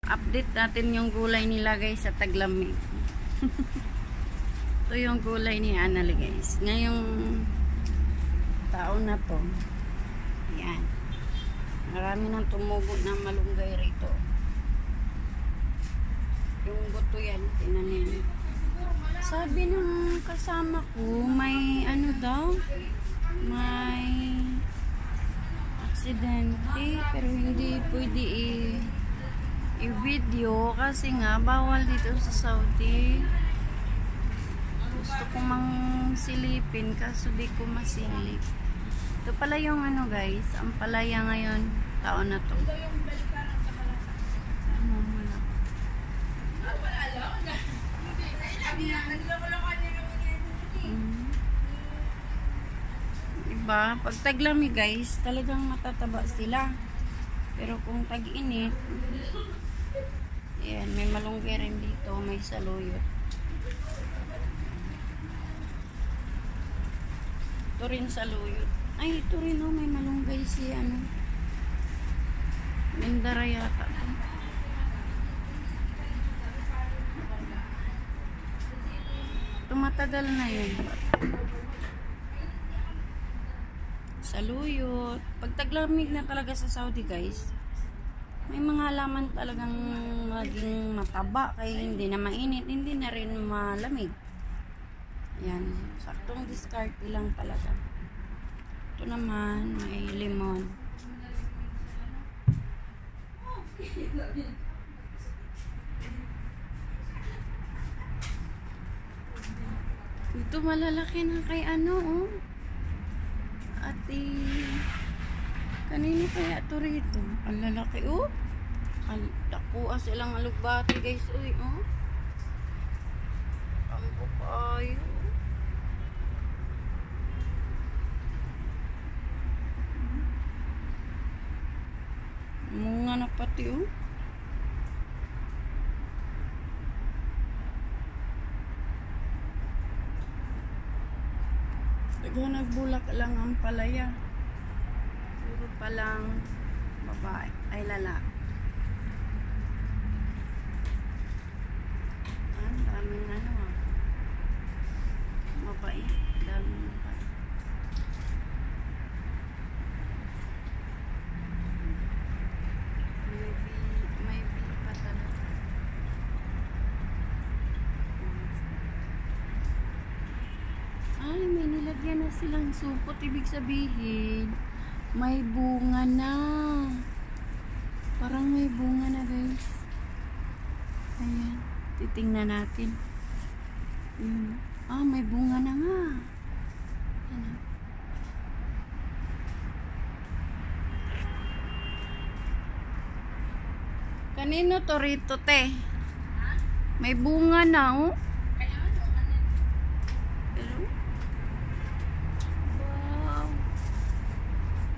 Update natin yung gulay nila guys sa taglamig. Ito yung gulay ni Annalie guys. Ngayong taon na to. Ayan. Marami nang tumubo ng malunggay rito. Yung buto yan, tinanim. Sabi ng kasama ko, may ano daw, may aksidente, pero hindi pwede i-video kasi nga bawal dito sa Saudi. Gusto ko mang silipin kaso di ko masilip. Ito pala yung ano guys, ang palaya ngayon, taon na to. Diba? Pag taglamig guys, talagang matataba sila. Pero kung tag-init, yan, may malunggay rin dito, may saluyot. Ito rin saluyot. Ay, ito rin oh, may malunggay si ano. Mindara yata. Tumatagal na yun. Saluyot. Pag taglamig na talaga sa Saudi guys, may mga halaman talagang maging mataba kaya hindi na mainit, hindi na rin malamig. Yan, saktong discard lang talaga. Ito naman may lemon. Ito malalaki na kay ano oh. Ate, kanino kaya ito rito? Ang lalaki oh. Ang takuha silang alugbati guys. Uy oh. Ang papayo. Mga na pati oh. Nagbulak lang ang palaya. Puro palang babae ay lalaki. Ang daming ano ah. Babae, daming babae. May bee pa talaga. Ay, may nilagyan na silang supot. Ibig sabihin, may bunga na. Parang may bunga na guys. Ayan. Titingnan natin. Ayan. Ah, may bunga na nga. Ayan. Kanino to rito, te? May bunga na, oh.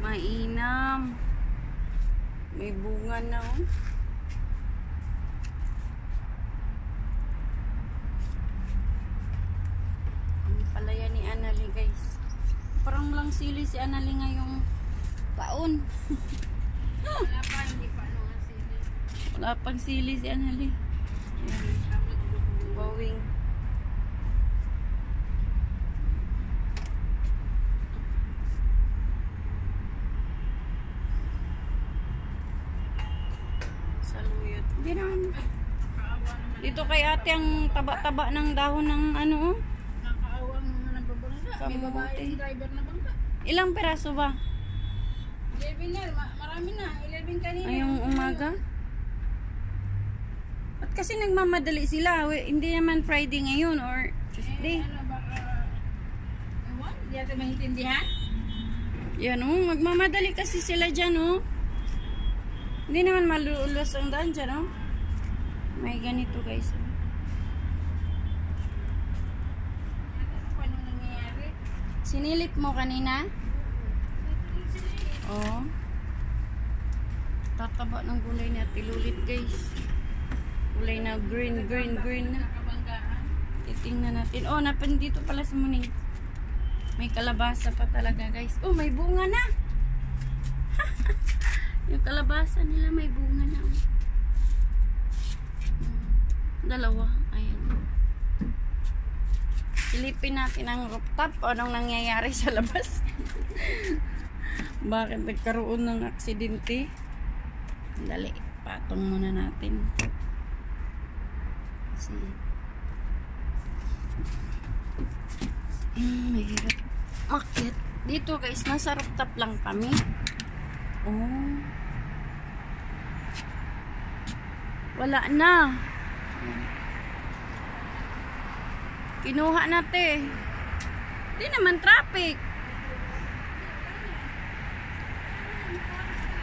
Mainam. May bunga na oh. Ang palaya ni Annalie guys. Parang lang sili si Annalie ngayong taon. Wala pa, hindi pa ano ang sili. Wala pang sili si Annalie. Bawing. Saluyot. Hindi naman. Dito kay ate ang taba-taba ng dahon ng ano oh. Nakakaawa ang mga nagbabangka. May babae yung driver na bangka. Ilang peraso ba? 11 na. Marami na. 11 kanina. Ayong umaga? At kasi nagmamadali sila. Hindi naman Friday ngayon or Tuesday. Ano baka... Ewan? Hindi natin maintindihan? Yan oh. Magmamadali kasi sila dyan oh. Hindi naman malulos ang daan dyan, no? May ganito, guys. Ano nangyayari? Sinilip mo kanina? Oo. Tataba ng gulay na tilulit, guys. Gulay na green na. Nakabanggaan. Titingnan natin. Oh, dito pala sa muning. May kalabasa pa talaga, guys. Oh, may bunga na! Yung kalabasa nila may bunga na. Dalawa. Ayan. Silipin natin ang rooftop. Anong nangyayari sa labas? Bakit nagkaroon ng aksidente? Dali. Patong muna natin. Kasi mahirap makit. Dito guys, nasa rooftop lang kami. Oh. Wala na. Kinuha natin. Di naman traffic.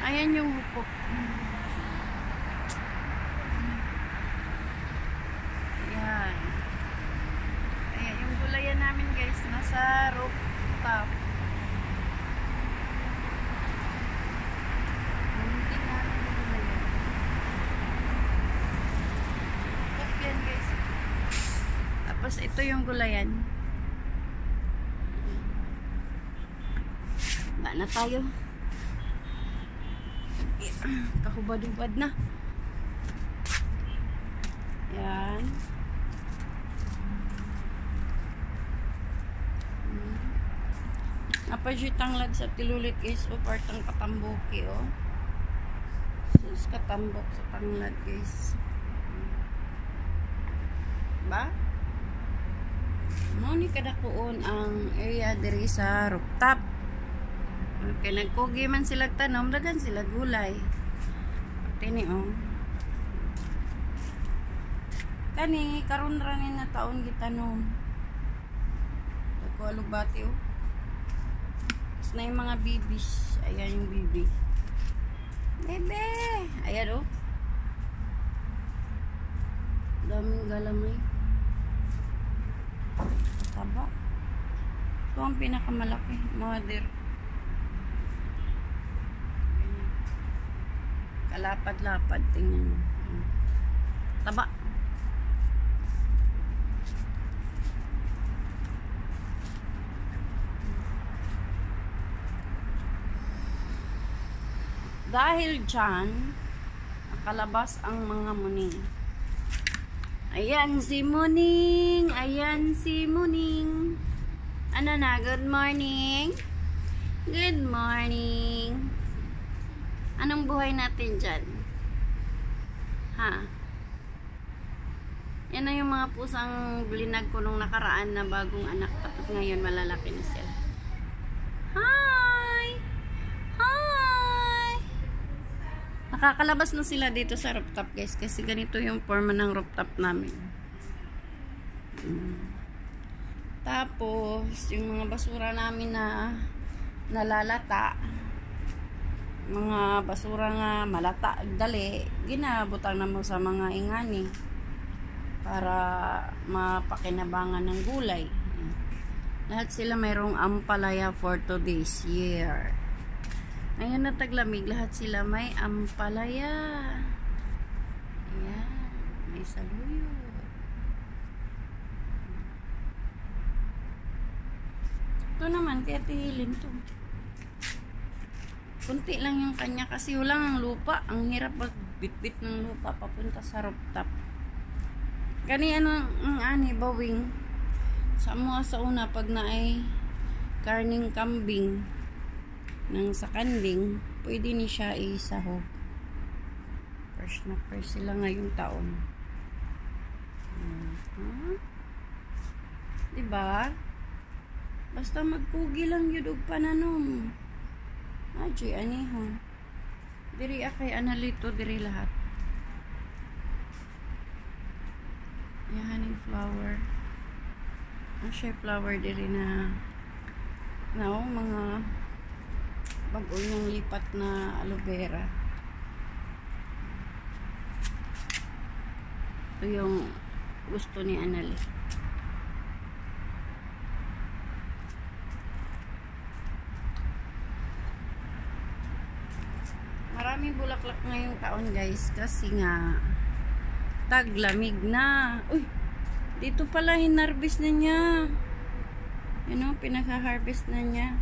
Ayan yung hukok. Ayan. Ayan yung gulayan namin guys. Nasa rooftop. Hindi namin yung gulayan. Yan guys. Tapos ito yung gulayan. Ba na tayo. Kahubad-hubad na. Yan. Napajitanglad sa tilulit guys. O partang katambuki o. Sus katambok sa tanglad guys. Ba? Mo ni kadakuon ang area diri sa rooftop. Okay, nagkugi man sila tanom, dagan sila gulay. Tini oh. Kani karon ra ni na taon gitanom. Dako alugbati oh. Tapos na yung mga bibis. Ayan yung bibi. Bebe! Ayan oh. Daming galamay. Taba. Ito ang pinakamalaki. Mother. Kalapad-lapad. Tingnan mo. Taba. Dahil dyan, nakalabas ang mga muning. Ayan si Muning. Ayan si Muning. Ano na? Good morning. Good morning. Anong buhay natin dyan? Ha? Yan na yung mga pusang blinag ko nung nakaraan na bagong anak. Tapos ngayon malalaki na sila. Hi! Hi! Nakakalabas na sila dito sa rooftop guys. Kasi ganito yung forma ng rooftop namin. Tapos, yung mga basura namin na nalalata. Mga basura nga malata dali, ginabutang na mo sa mga ingani para mapakinabangan ng gulay. Lahat sila mayroong ampalaya for today's year. Ngayon na taglamig, lahat sila may ampalaya. Ayan, may saluyot. Ito naman, kaya tihilin to. Kunti lang yung kanya kasi wala ang lupa. Ang hirap magbitbit ng lupa papunta sa rooftop. Kani ano ang ani bawing sa mga sa una pag na ay karning kambing ng sa kanding, pwede ni siya isahog. Fresh na fresh sila ngayong taon. Diba? Basta magpugi lang yun og pananom. Aji, anihon. Diri akay analito, diri lahat. Yahaning flower. Ang siya flower diri na mga bago niyang lipat na aloe vera. Ito yung gusto ni Anali. Maraming bulaklak ngayong taon guys kasi nga taglamig na. Uy, dito pala hinarvest na niya. Pinaka-harvest na niya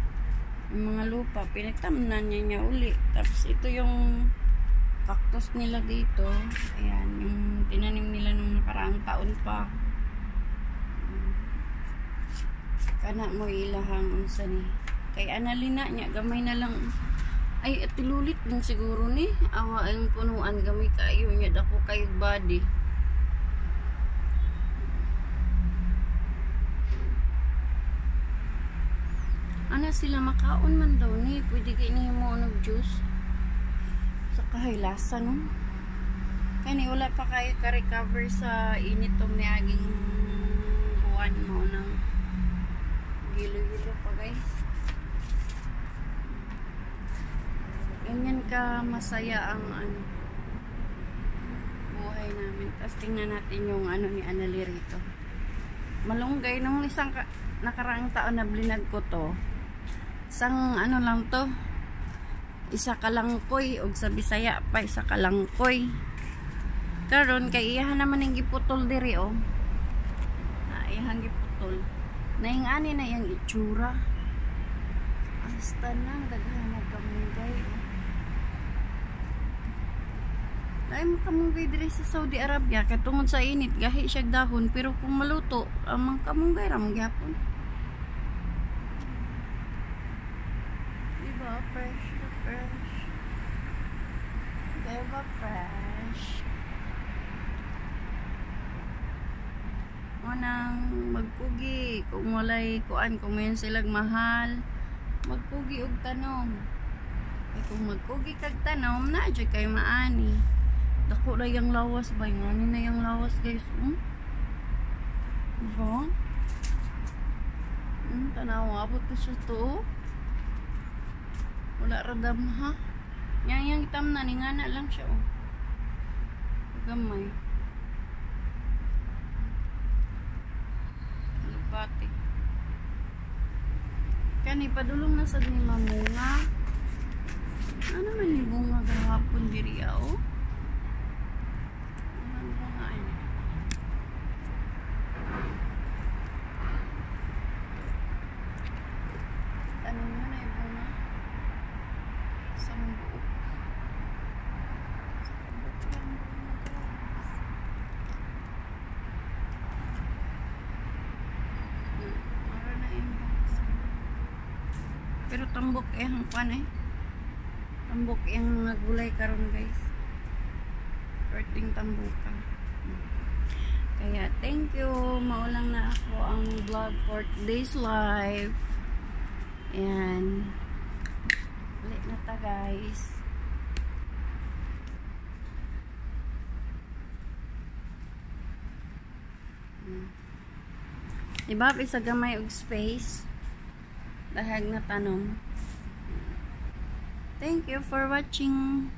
yung mga lupa, pinagtamnan niya uli. Tapos ito yung cactus nila dito. Ayan, yung tinanim nila nung nakaraang ilang taon pa. Kana mo ilahang unsa ni. Kay analina niya gamay na lang. Ay atilulit din siguro ni. Awa ang punuan gamay kayo niya dako kay body. Ana sila makaon man daw ni. Pwede kay ni mo og juice. Sa kahilasa no. Kani wala pa kayo ka-recover sa init tong niaging buwan mo ng gilo-gilo pa guys. Ganyan ka masaya ang buhay namin. Tapos tingnan natin yung ni Anali rito. Malunggay nung isang nakaraang taon na blinag ko to. Isang lang to. Isa kalangkoy og sa Bisaya pa isa kalangkoy. Karon kay iyahan naman ng giputol diri iyahan giputol. Naingani na yang itsura. Hasta nang daghan na kamunggay. Ay kamunggay diri sa Saudi Arabia kay tungod sa init gahi siya dahon pero kung maluto amang kamunggay ra man gyapon. Diba fresh. Diba fresh. Nang magpugi kung walay kuan kung mayon silang mahal magpugi og tanom kay kung magpugi kag tanom na jud kay maani dako na yang lawas ba ngani na yang lawas guys diba tanaw abot to siya to wala radam ha yang itam na ni ngana lang siya gamay pati. Kani padulong na sad ni mamunga. Ano man ni bunga gahapon diri Ano bunga ini? Tanim mo na yung bunga. Sambuok. Pero tambok ang pan tambok ang nagulay karon guys perting tambukan kaya thank you maulang na ako ang vlog for today's live and ulit na ta guys diba isa gamay og space dahag na tanom. Thank you for watching.